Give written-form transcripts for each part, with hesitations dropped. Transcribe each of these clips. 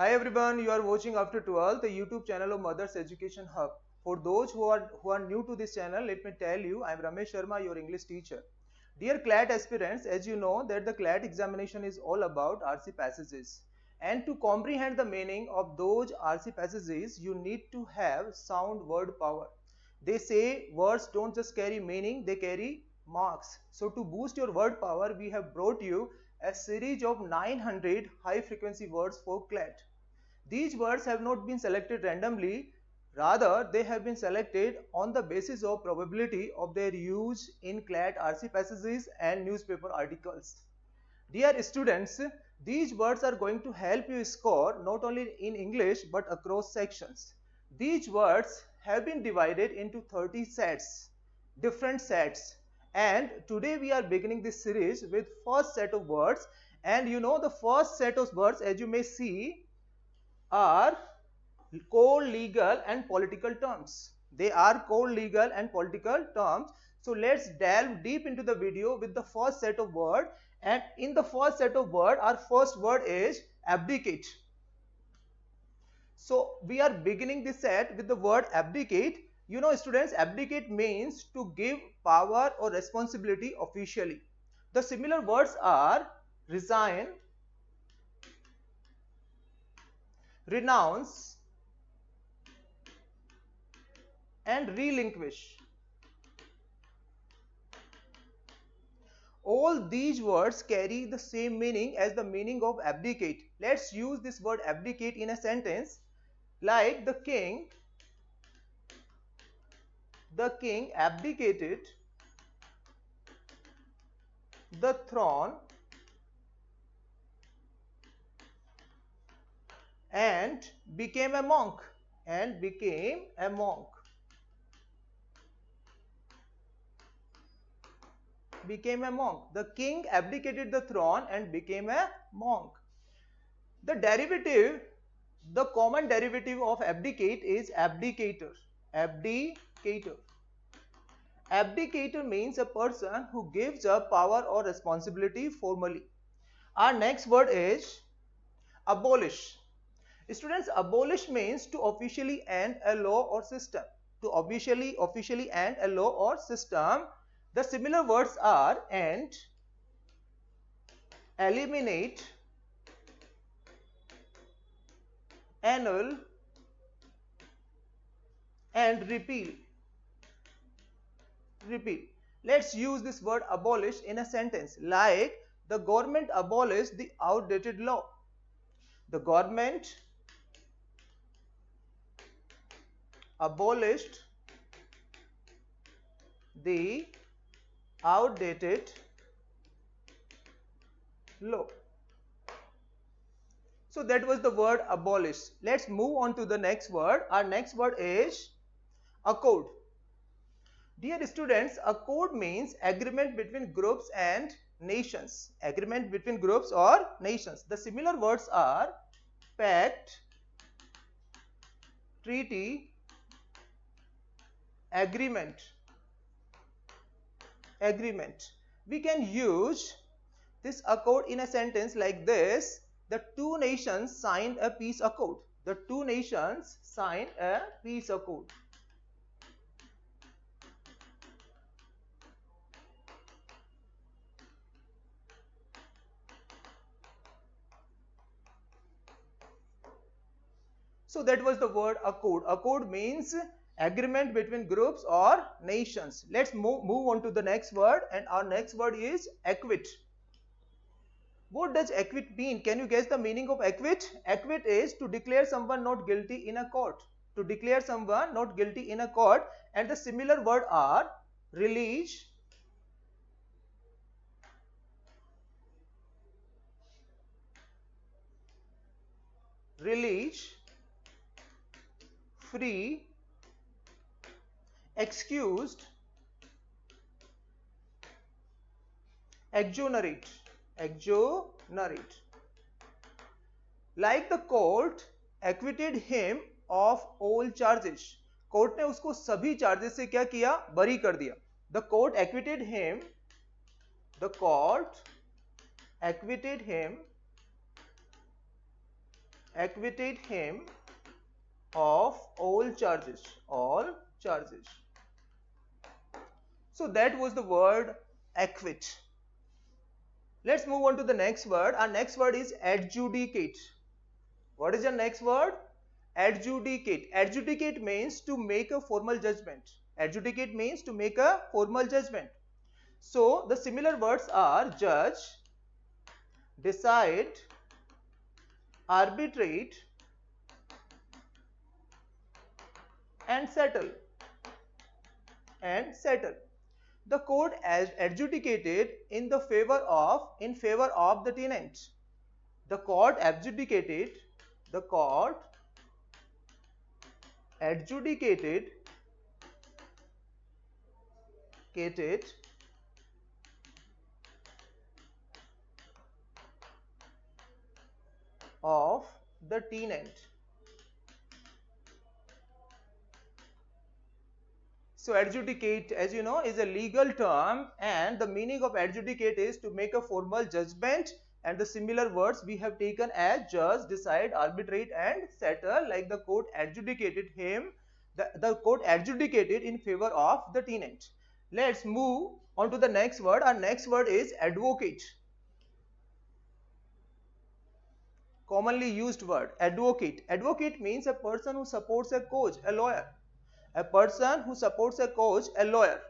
Hi everyone, you are watching After 12, the YouTube channel of Mother's Education Hub. For those who are new to this channel, let me tell you, I am Ramesh Sharma, your English teacher. Dear CLAT aspirants, as you know that the CLAT examination is all about RC passages. And to comprehend the meaning of those RC passages, you need to have sound word power. They say words don't just carry meaning, they carry marks. So to boost your word power, we have brought you a series of 900 high frequency words for CLAT. These words have not been selected randomly, rather they have been selected on the basis of probability of their use in CLAT RC passages and newspaper articles. Dear students, these words are going to help you score not only in English but across sections. These words have been divided into 30 sets, different sets, and today we are beginning this series with first set of words. And you know the first set of words, as you may see, are core legal and political terms. They are core legal and political terms. So let's delve deep into the video with the first set of word. And in the first set of word, our first word is abdicate. So we are beginning this set with the word abdicate. You know students, abdicate means to give power or responsibility officially. The similar words are resign, renounce, and relinquish. All these words carry the same meaning as the meaning of abdicate. Let's use this word abdicate in a sentence like the king abdicated the throne and became a monk. The king abdicated the throne and became a monk. The derivative, the common derivative of abdicate is abdicator. Abdicator means a person who gives up power or responsibility formally. Our next word is abolish. Students, abolish means to officially end a law or system. Officially end a law or system. The similar words are end, eliminate, annul, and repeal. Let's use this word abolish in a sentence like the government abolished the outdated law. The government abolished the outdated law. So that was the word abolish. Let's move on to the next word. Our next word is accord. Dear students, accord means agreement between groups and nations. Agreement between groups or nations. The similar words are pact, treaty, agreement. We can use this accord in a sentence like this. The two nations signed a peace accord. So that was the word accord. Accord means agreement between groups or nations. Let's move on to the next word, and our next word is acquit. What does acquit mean? Can you guess the meaning of acquit? Acquit is to declare someone not guilty in a court. And the similar word are release, free, excused, exonerate. Like the court acquitted him of all charges. Court ने उसको सभी charges से क्या किया? बरी कर दिया. The court acquitted him acquitted him of all charges, all charges. So that was the word acquit. Let's move on to the next word. Our next word is adjudicate. What is your next word? Adjudicate. Adjudicate means to make a formal judgment. Adjudicate means to make a formal judgment. So the similar words are judge, decide, arbitrate, and settle. The court adjudicated in favor of the tenant. The court adjudicated of the tenant. So adjudicate, as you know, is a legal term, and the meaning of adjudicate is to make a formal judgment, and the similar words we have taken as judge, decide, arbitrate, and settle. Like the court adjudicated him, the court adjudicated in favor of the tenant. Let's move on to the next word. Our next word is advocate. Commonly used word, advocate. Advocate means a person who supports a cause, a lawyer. A person who supports a cause, a lawyer.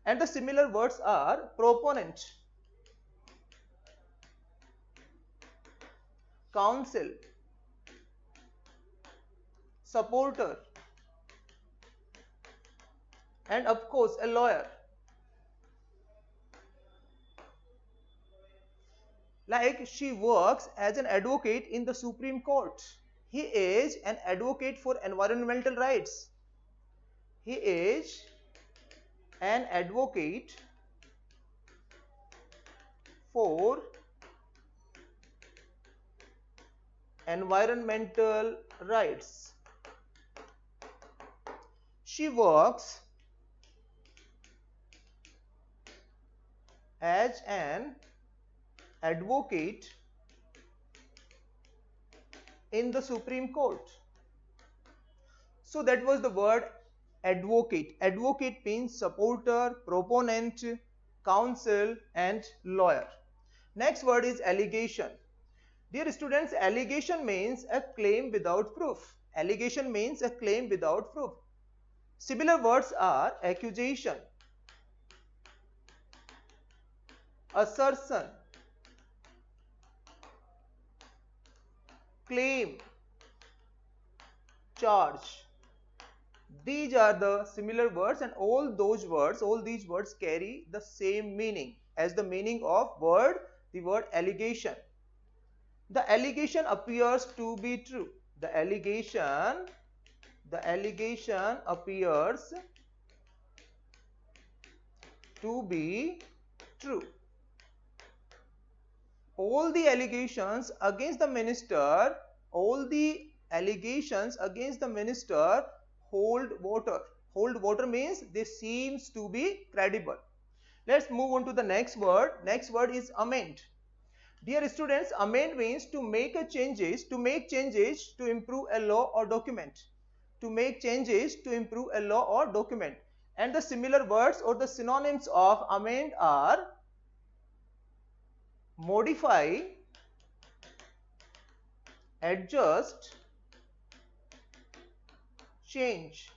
And the similar words are proponent, counsel, supporter, and of course a lawyer. Like she works as an advocate in the Supreme Court. He is an advocate for environmental rights. He is an advocate for environmental rights. She works as an advocate in the Supreme Court. So that was the word advocate. Advocate means supporter, proponent, counsel, and lawyer. Next word is allegation. Dear students, allegation means a claim without proof. Allegation means a claim without proof. Similar words are accusation, assertion, claim, charge. These are the similar words, and all these words carry the same meaning as the meaning of the word allegation. The allegation appears to be true. The allegation appears to be true. All the allegations against the minister, hold water. Hold water means they seems to be credible. Let's move on to the next word. Next word is amend. Dear students, amend means to make changes to improve a law or document. To make changes to improve a law or document. And the similar words or the synonyms of amend are modify, adjust, change.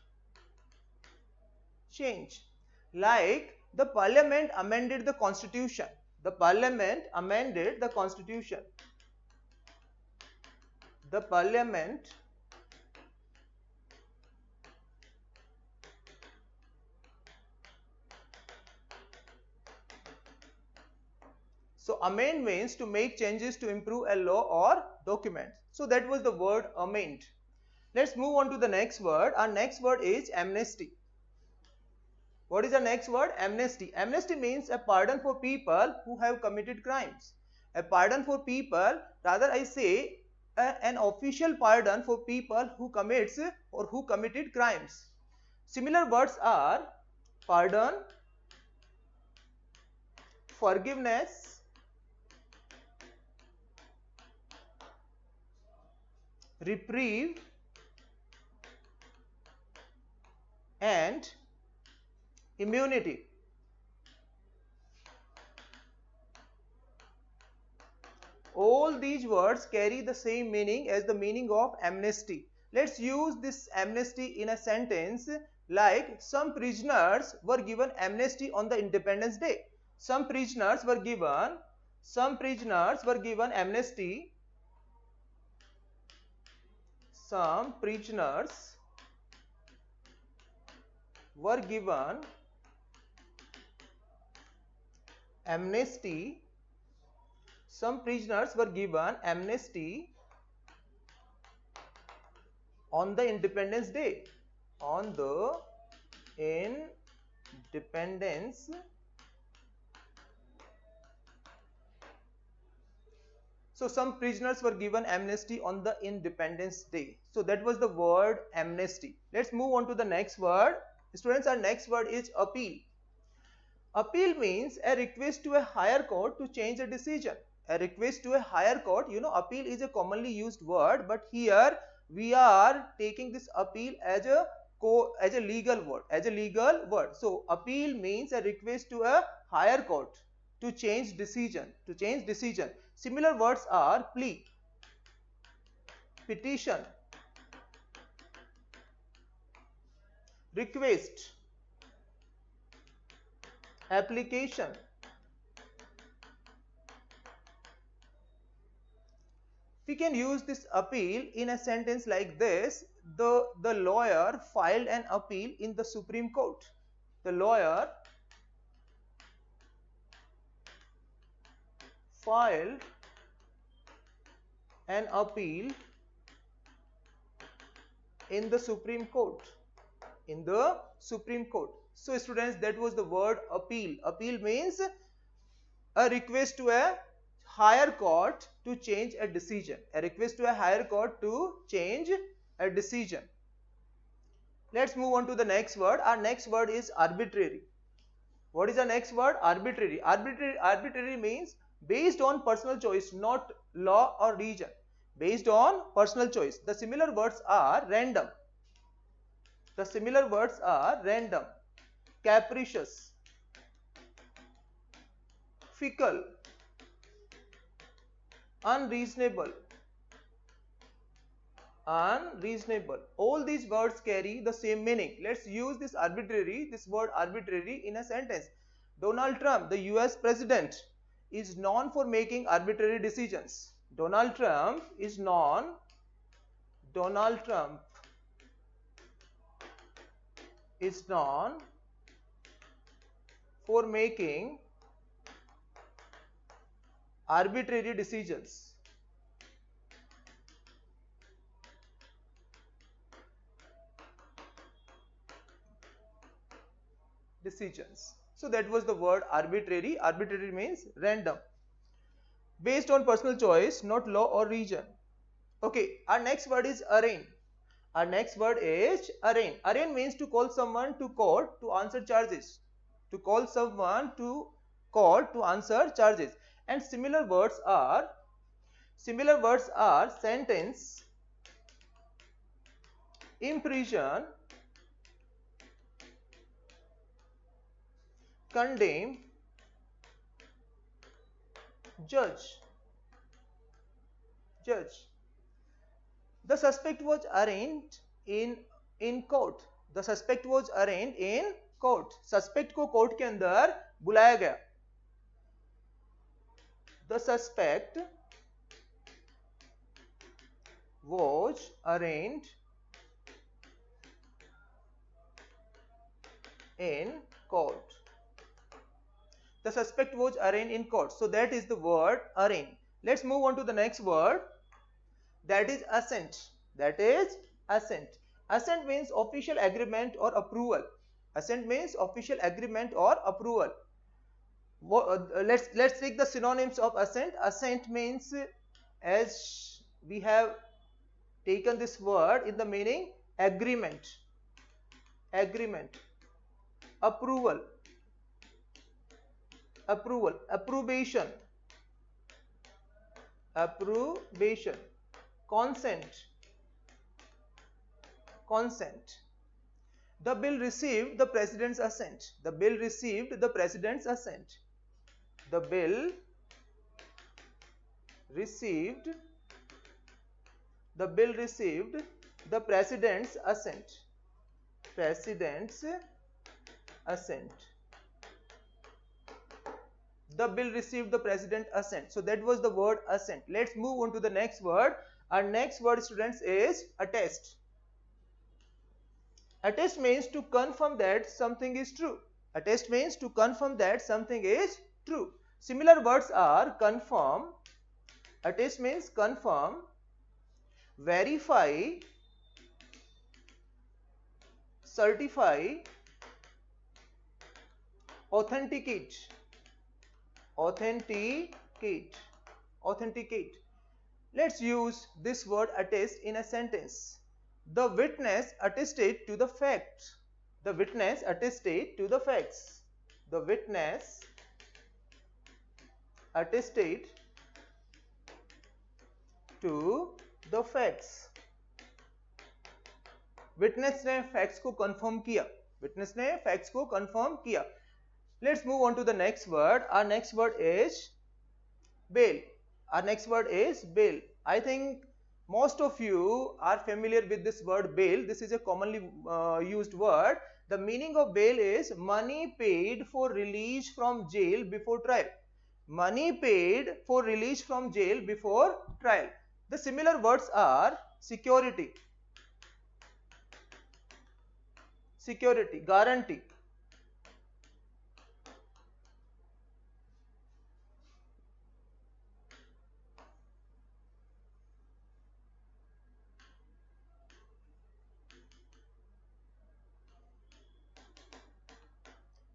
Like the Parliament amended the Constitution. The Parliament amended the Constitution. The Parliament So amend means to make changes to improve a law or document. So that was the word amend. Let's move on to the next word. Our next word is amnesty. What is the next word? Amnesty. Amnesty means a pardon for people who have committed crimes. A pardon for people, rather I say an official pardon for people who commits or who committed crimes. Similar words are pardon, forgiveness, reprieve and immunity. All these words carry the same meaning as the meaning of amnesty. Let's use this amnesty in a sentence like, some prisoners were given amnesty on the Independence Day. Some prisoners were given amnesty. Some prisoners were given amnesty. Some prisoners were given amnesty on the Independence Day. On the Independence. So some prisoners were given amnesty on the Independence Day. So that was the word amnesty. Let's move on to the next word. Students, our next word is appeal. Appeal means a request to a higher court to change a decision. A request to a higher court. You know, appeal is a commonly used word, but here we are taking this appeal as a legal word. So appeal means a request to a higher court to change decision. Similar words are plea, petition, request, application. We can use this appeal in a sentence like this. The lawyer filed an appeal in the Supreme Court. The lawyer filed an appeal in the Supreme Court. So students, that was the word appeal. Appeal means a request to a higher court to change a decision. Let's move on to the next word. Our next word is arbitrary. What is our next word? Arbitrary. Arbitrary means based on personal choice, not law or region. Based on personal choice. The similar words are random. Capricious, fickle, unreasonable. All these words carry the same meaning. Let's use this word arbitrary in a sentence. Donald Trump, the US president, is known for making arbitrary decisions. Donald Trump is known for making arbitrary decisions. So that was the word arbitrary. Arbitrary means random. Based on personal choice, not law or region. Okay, our next word is arraign. Arraign means to call someone to court to answer charges. And similar words are sentence, imprison, condemn, judge. The suspect was arraigned in court. Suspect को court के अंदर बुलाया गया. The suspect was arraigned in court. So that is the word arraign. Let's move on to the next word. That is assent. Assent means official agreement or approval. Let's take the synonyms of assent. Assent means, as we have taken this word in the meaning, agreement, approval, approbation, consent, consent. The bill received the president's assent. The bill received the president's assent. The bill received the president's assent. President's assent. The bill received the president's assent. So that was the word assent. Let's move on to the next word. Our next word, students, is attest. Attest means to confirm that something is true. Attest means to confirm that something is true. Similar words are confirm. Attest means confirm, verify, certify, authenticate. Authenticate. Authenticate. Let's use this word attest in a sentence. The witness attested to the facts. The witness attested to the facts. The witness attested to the facts. Witness ने facts को confirm किया. Witness ने facts को confirm किया. Let's move on to the next word. Our next word is bail. Our next word is bail. I think most of you are familiar with this word bail. This is a commonly used word. The meaning of bail is money paid for release from jail before trial. Money paid for release from jail before trial. The similar words are security, security, guarantee,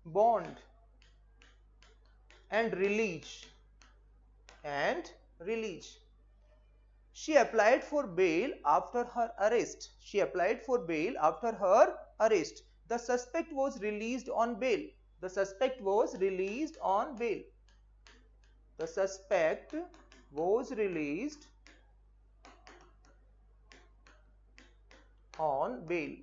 bond, and release. She applied for bail after her arrest. She applied for bail after her arrest. The suspect was released on bail. The suspect was released on bail. The suspect was released on bail.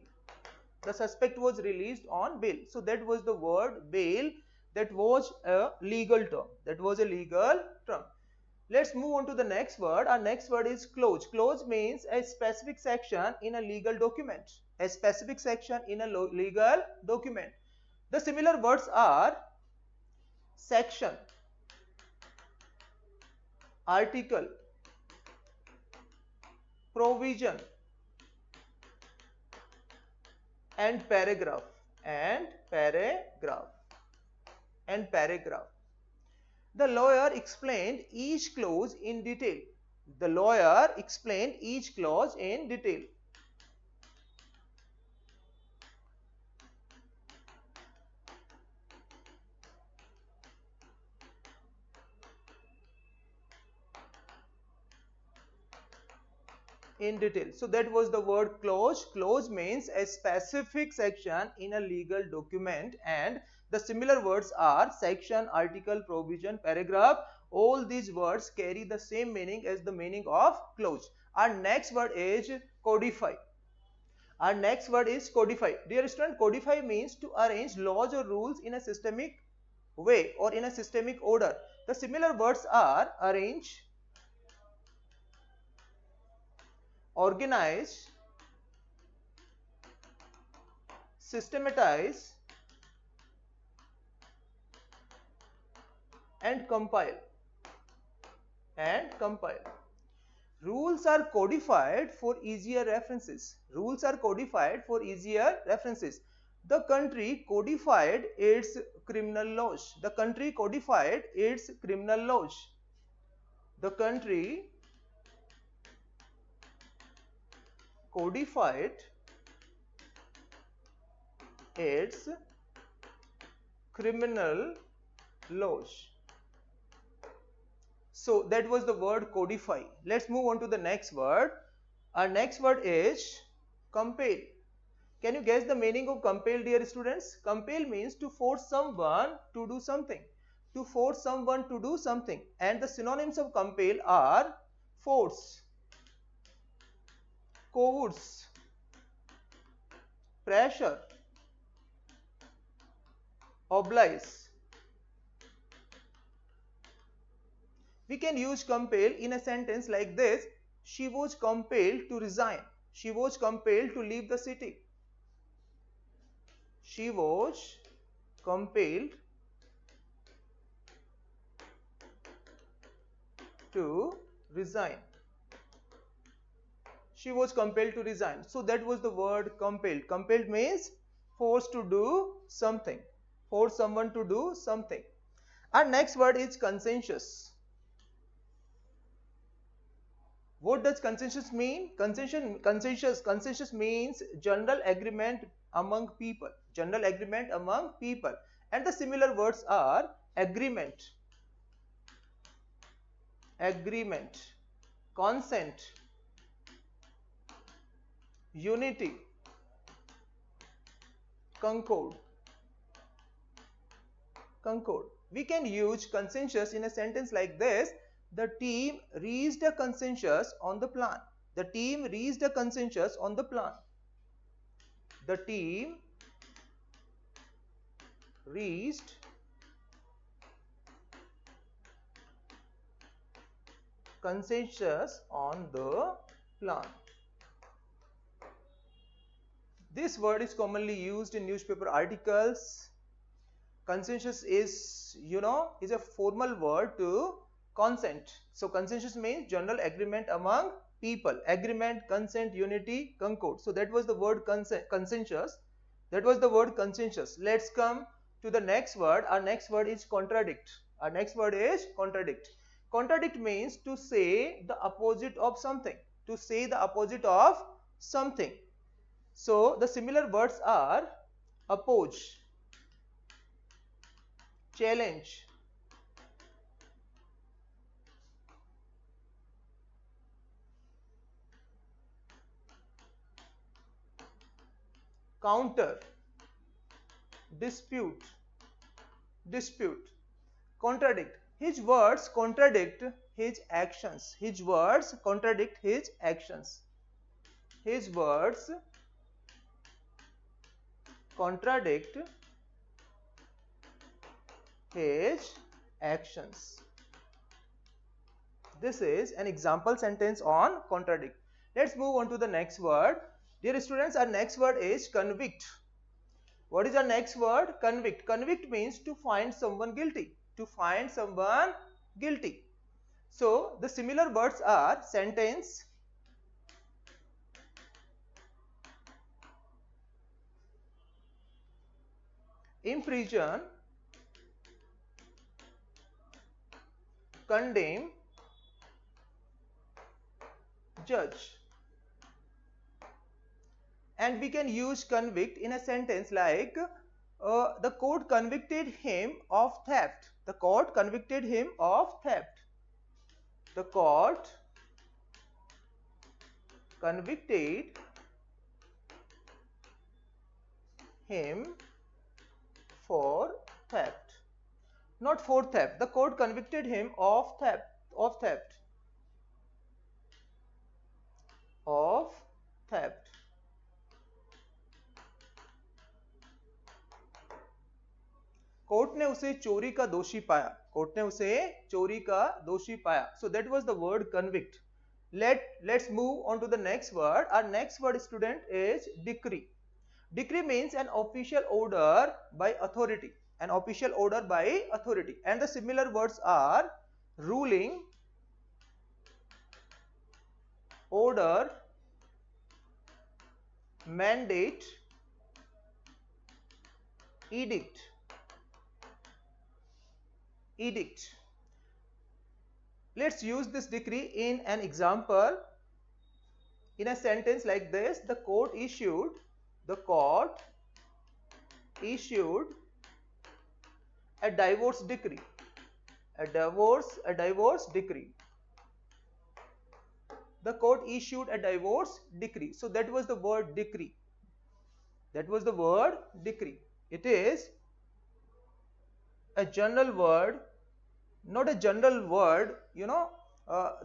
The suspect was released on bail. So that was the word bail. That was a legal term. That was a legal term. Let's move on to the next word. Our next word is clause. Clause means a specific section in a legal document. A specific section in a legal document. The similar words are section, article, provision, and paragraph. The lawyer explained each clause in detail. The lawyer explained each clause in detail. In detail. So that was the word clause. Clause means a specific section in a legal document, and the similar words are section, article, provision, paragraph. All these words carry the same meaning as the meaning of clause. Our next word is codify. Our next word is codify. Dear student, codify means to arrange laws or rules in a systemic way or in a systemic order. The similar words are arrange, organize, systematize, and compile. Rules are codified for easier references. Rules are codified for easier references. The country codified its criminal laws. The country codified its criminal laws. The country codified its criminal laws. So that was the word codify. Let's move on to the next word. Our next word is compel. Can you guess the meaning of compel, dear students? Compel means to force someone to do something. To force someone to do something. And the synonyms of compel are force, coerce, pressure, oblige. We can use compel in a sentence like this: she was compelled to resign. She was compelled to leave the city. She was compelled to resign. She was compelled to resign. So that was the word compelled. Compelled means forced to do something. Force someone to do something. Our next word is consensious. What does consensus mean? Consensus means general agreement among people. General agreement among people. And the similar words are agreement, consent, unity, concord. We can use consensus in a sentence like this: the team reached a consensus on the plan. The team reached a consensus on the plan. The team reached consensus on the plan. This word is commonly used in newspaper articles. Consensus is, is a formal word to consent. So consensus means general agreement among people. Agreement, consent, unity, concord. So that was the word consensus. That was the word consensus. Let's come to the next word. Our next word is contradict. Our next word is contradict. Contradict means to say the opposite of something. To say the opposite of something. So the similar words are oppose, challenge, counter, dispute, contradict. His words contradict his actions. His words contradict his actions. His words contradict his actions. This is an example sentence on contradict. Let's move on to the next word. Dear students, our next word is convict. What is our next word? Convict. Convict means to find someone guilty. To find someone guilty. So the similar words are sentence, imprison, condemn, judge. And we can use convict in a sentence like the court convicted him of theft. The court convicted him of theft. The court convicted him for theft. Not for theft. The court convicted him of theft. Of theft. Court ने उसे चोरी का दोषी पाया. Court ने उसे चोरी का दोषी पाया. So that was the word convict. Let's move on to the next word. Our next word, student, is decree. Decree means an official order by authority. An official order by authority. And the similar words are ruling, order, mandate, edict. Let's use this decree in an example in a sentence like this: the court issued a divorce decree. A divorce decree. The court issued a divorce decree. So that was the word decree. That was the word decree. It is a general word, not a general word,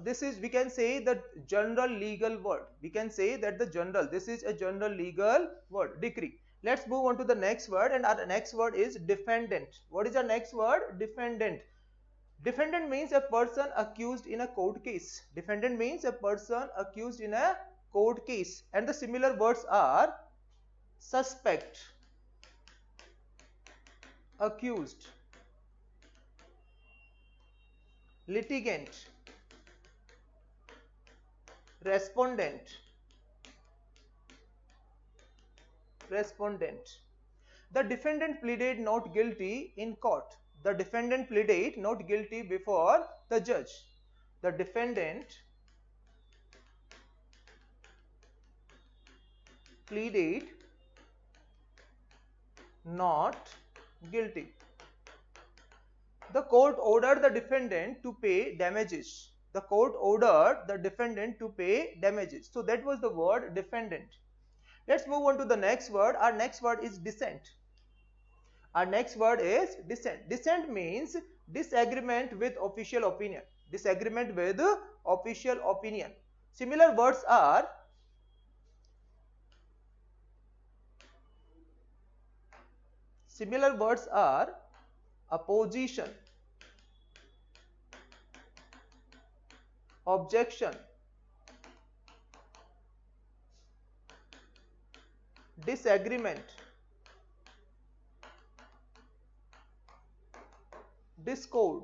this is, we can say, the general legal word. We can say that the general, this is a general legal word, decree. Let's move on to the next word, and our next word is defendant. What is our next word? Defendant. Defendant means a person accused in a court case. Defendant means a person accused in a court case, and the similar words are suspect, accused, litigant, respondent. The defendant pleaded not guilty in court. The defendant pleaded not guilty before the judge. The defendant pleaded not guilty. The court ordered the defendant to pay damages. The court ordered the defendant to pay damages. So that was the word defendant. Let's move on to the next word. Our next word is dissent. Our next word is dissent. Dissent means disagreement with official opinion. Disagreement with official opinion. Similar words are opposition, objection, disagreement, discord.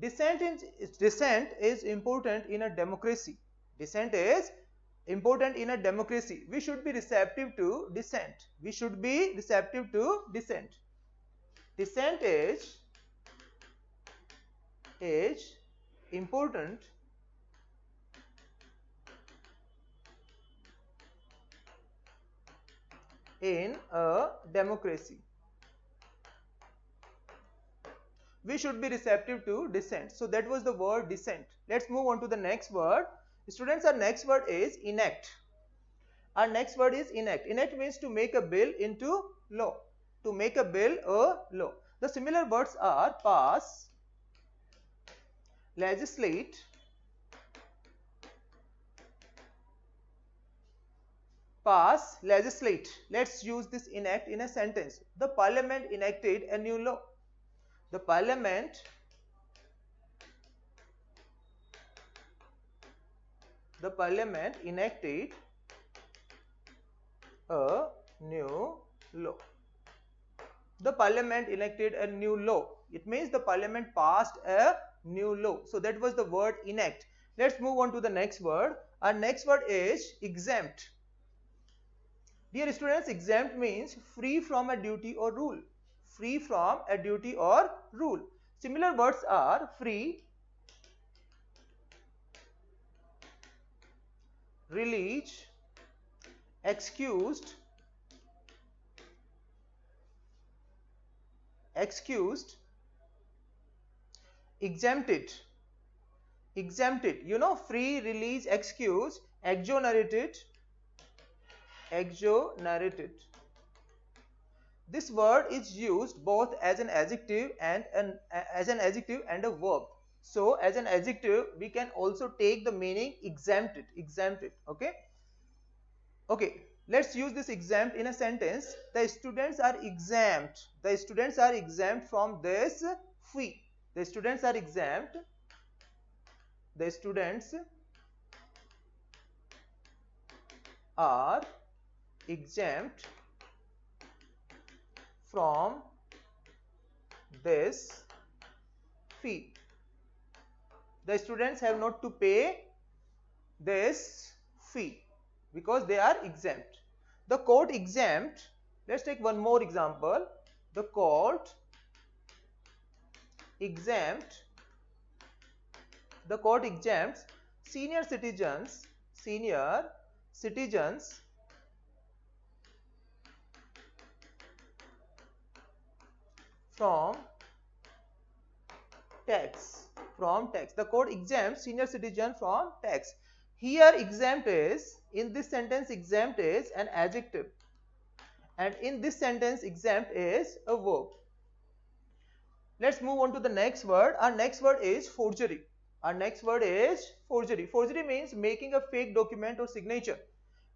Dissent is important in a democracy. Dissent is important in a democracy. We should be receptive to dissent. Dissent is important in a democracy. We should be receptive to dissent. So that was the word dissent. Let's move on to the next word. Students, our next word is enact. Our next word is enact. Enact means to make a bill into law. To make a bill a law. The similar words are pass, legislate, pass, legislate. Let's use this enact in a sentence. The parliament enacted a new law. The parliament enacted a new law. The parliament enacted a new law. It means the parliament passed a new law. So that was the word enact. Let's move on to the next word. Our next word is exempt. Dear students, exempt means free from a duty or rule. Free from a duty or rule. Similar words are free, release, excused, exempted. You know, free, release, excuse, exonerated. This word is used both as an adjective and a verb. So as an adjective we can also take the meaning exempted. Okay, let's use this exempt in a sentence. The students are exempt. From this fee. The students are exempt from this fee. The students have not to pay this fee because they are exempt. The court exempt. Let's take one more example. The court exempts senior citizens from tax. The court exempts senior citizen from tax. Here exempt is, in this sentence exempt is an Let's move on to the next word. Our next word is forgery. Our next word is forgery. Forgery means making a fake document or signature.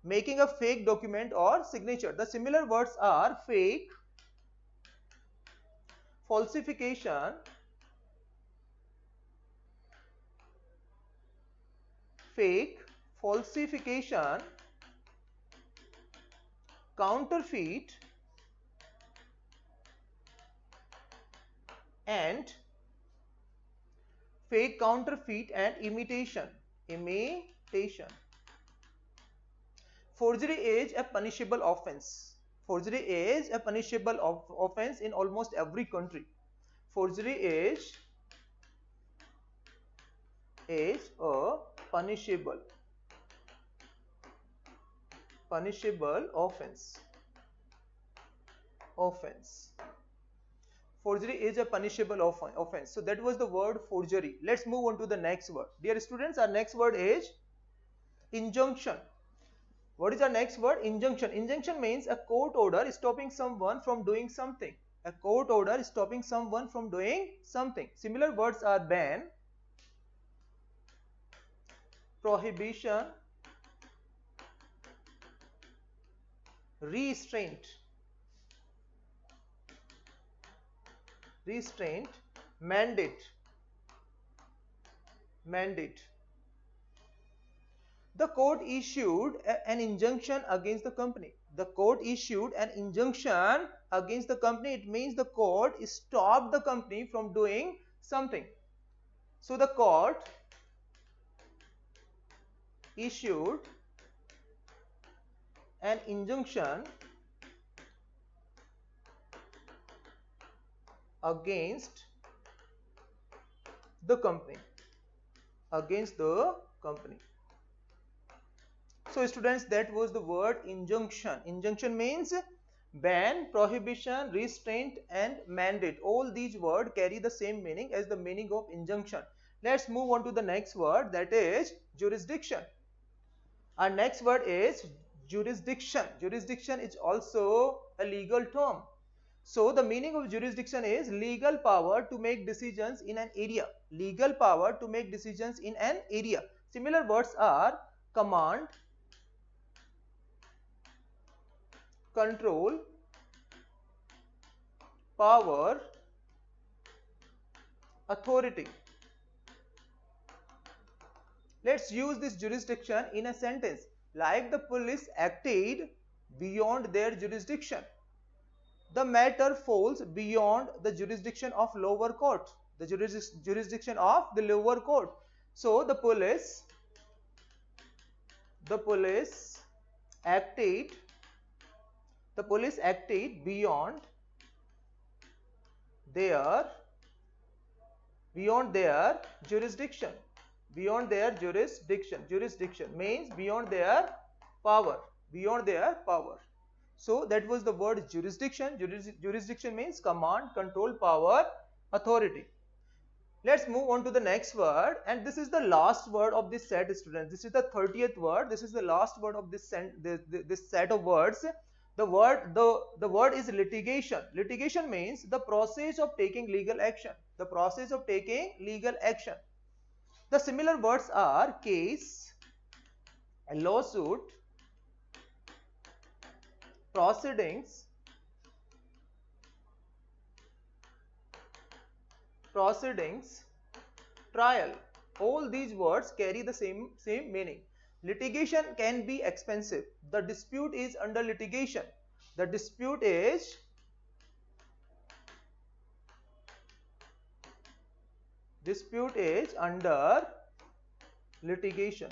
Making a fake document or signature. The similar words are fake, falsification, fake, falsification, counterfeit, and fake, counterfeit, and imitation. Imitation. Forgery is a punishable offense. Forgery is a punishable offense in almost every country. Forgery is a punishable offense. Forgery is a punishable offense. So that was the word forgery. Let's move on to the next word. Dear students, our next word is injunction. What is our next word? Injunction. Injunction means a court order stopping someone from doing something. A court order stopping someone from doing something. Similar words are ban, prohibition, restraint, mandate. The court issued an injunction against the company. The court issued an injunction against the company. It means the court stopped the company from doing something. So the court issued an injunction against the company. So students, that was the word injunction. Injunction means ban, prohibition, restraint, and mandate. All these words carry the same meaning as the meaning of injunction. Let's move on to the next word, that is jurisdiction. Our next word is jurisdiction. Jurisdiction is also a legal term. So the meaning of jurisdiction is legal power to make decisions in an area. Legal power to make decisions in an area. Similar words are command, control, power, authority. Let's use this jurisdiction in a sentence. Like the police acted beyond their jurisdiction. The matter falls beyond the jurisdiction of lower court. The jurisdiction of the lower court. So the police acted beyond their jurisdiction. Jurisdiction means beyond their power. So that was the word jurisdiction. Jurisdiction means command, control, power, authority. Let's move on to the next word, and this is the last word of this set, students. This is the 30th word. This is the last word of this set of words. The word is litigation. Litigation means the process of taking legal action. The similar words are case, lawsuit, proceedings, trial. All these words carry the same meaning. Litigation can be expensive. The dispute is under litigation. The dispute is under litigation.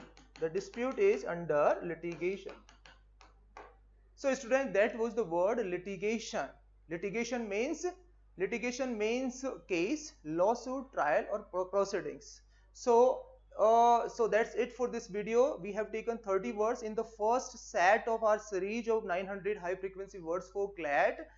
So students, that was the word litigation. Litigation means case, lawsuit, trial, or proceedings. So that's it for this video. We have taken 30 words in the first set of our series of 900 high frequency words for CLAT.